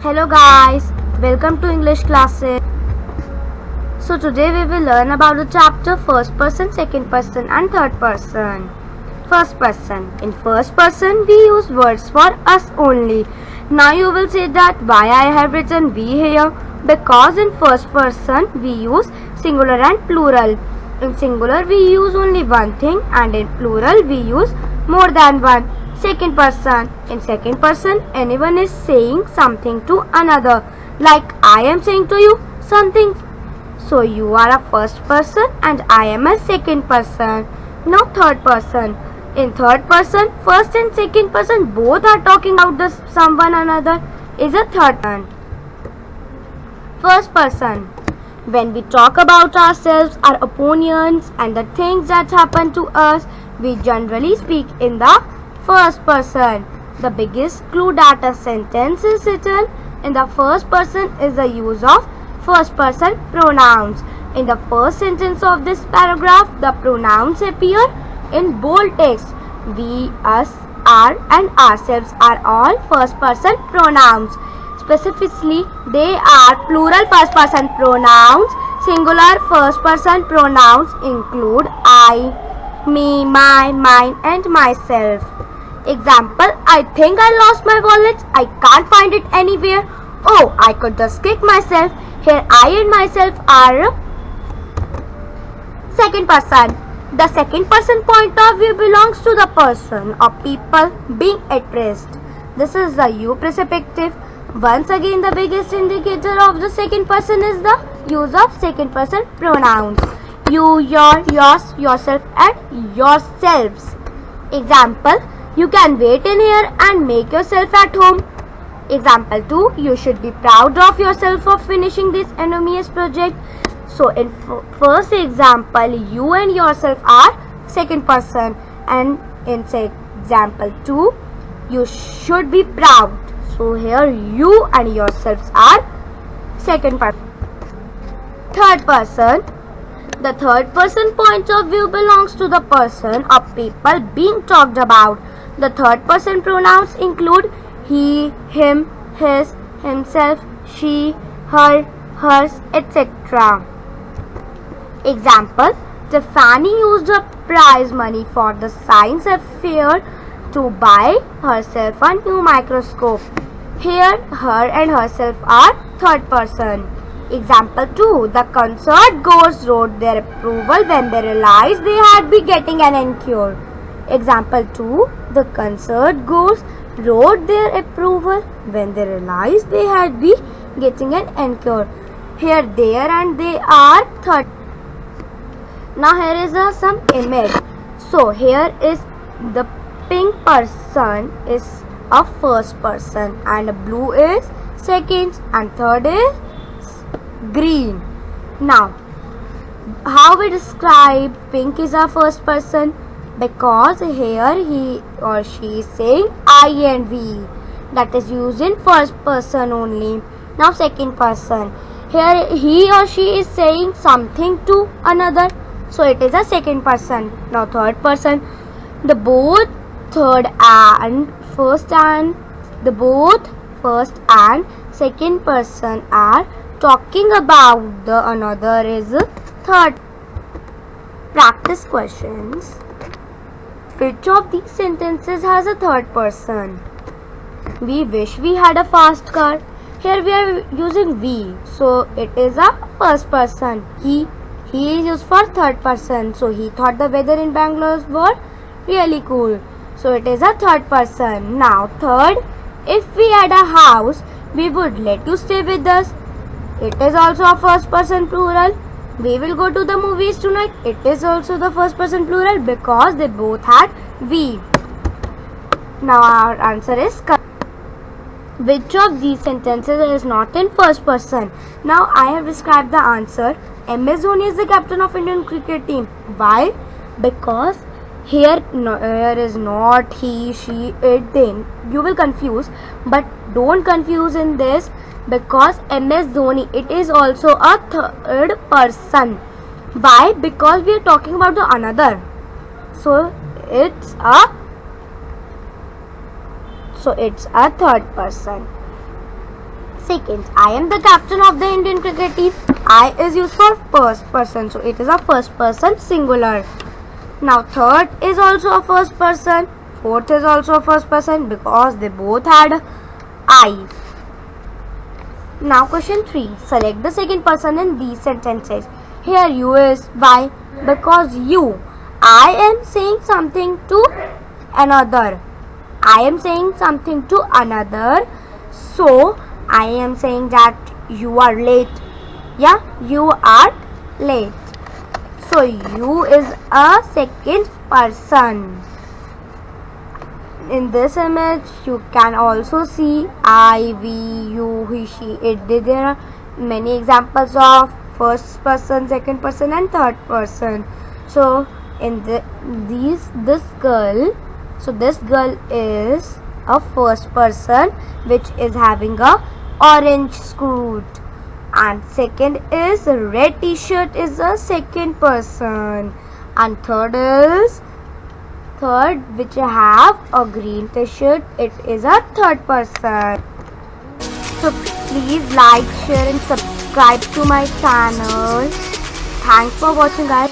Hello guys, welcome to English classes. So today we will learn about the chapter first person, second person and third person. First person. In first person we use words for us only. Now you will say that why I have written we here, because in first person we use singular and plural. In singular we use only one thing and in plural we use more than one. Second person. In second person anyone is saying something to another, like I am saying to you something. So you are a first person and I am a second person. Now third person. In third person, first and second person both are talking about the someone another is a third person. First person. When we talk about ourselves, our opinions and the things that happen to us, we generally speak in the first person. The biggest clue that a sentence is written in the first person is the use of first person pronouns. In the first sentence of this paragraph, the pronouns appear in bold text. We, us, our and ourselves are all first person pronouns. Specifically, they are plural first person pronouns. Singular first person pronouns include I, me, my, mine and myself. Example, I think I lost my wallet. I can't find it anywhere. Oh, I could just kick myself. Here I and myself are second person. The second person point of view belongs to the person or people being addressed. This is the you perspective. Once again, the biggest indicator of the second person is the use of second person pronouns. You, your, yours, yourself and yourselves. Example, you can wait in here and make yourself at home. Example 2, you should be proud of yourself for finishing this enormous project. So in first example, you and yourself are second person, and in example 2, you should be proud. So here you and yourselves are second person. Third person. The third person point of view belongs to the person or people being talked about. The third person pronouns include he, him, his, himself, she, her, hers, etc. Example, Tiffany used her prize money for the science fair to buy herself a new microscope. Here, her and herself are third person. Example 2, the concert goers wrote their approval when they realized they had been getting an encore. Example 2, the concert goers wrote their approval when they realized they had been getting an encore. Here, there and they are third. Now here is some image. So here is the pink person is a first person and blue is second and third is green. Now how we describe pink is a first person? Because here he or she is saying I and we. That is used in first person only. Now second person. Here he or she is saying something to another. So it is a second person. Now third person. The both first and second person are talking about the another is third. Practice questions. Which of these sentences has a third person? We wish we had a fast car. Here we are using we. So it is a first person. He is used for third person. So he thought the weather in Bangalore was really cool. So it is a third person. Now third, if we had a house, we would let you stay with us. It is also a first person plural. We will go to the movies tonight. It is also the first person plural because they both had we. Now our answer is correct. Which of these sentences is not in first person? Now I have described the answer. MS Dhoni is the captain of Indian cricket team. Why? Because here is not he, she, it, then. You will confuse, but don't confuse in this because MS Dhoni, it is also a third person. Why? Because we are talking about the another. So it's a third person. Second, I am the captain of the Indian cricket team. I is used for first person, so it is a first person singular. Now third is also a first person. Fourth is also a first person because they both had I. Now question 3. Select the second person in these sentences. Here you is why? Because you. I am saying something to another. I am saying something to another. So I am saying that you are late. Yeah, you are late. So you is a second person. In this image you can also see I, we, you, he, she, it. There are many examples of first person, second person and third person. So in this girl, so this girl is a first person which is having a orange skirt, and second is red t-shirt is a second person, and third which have a green t-shirt, it is a third person. So please like, share and subscribe to my channel. Thanks for watching guys.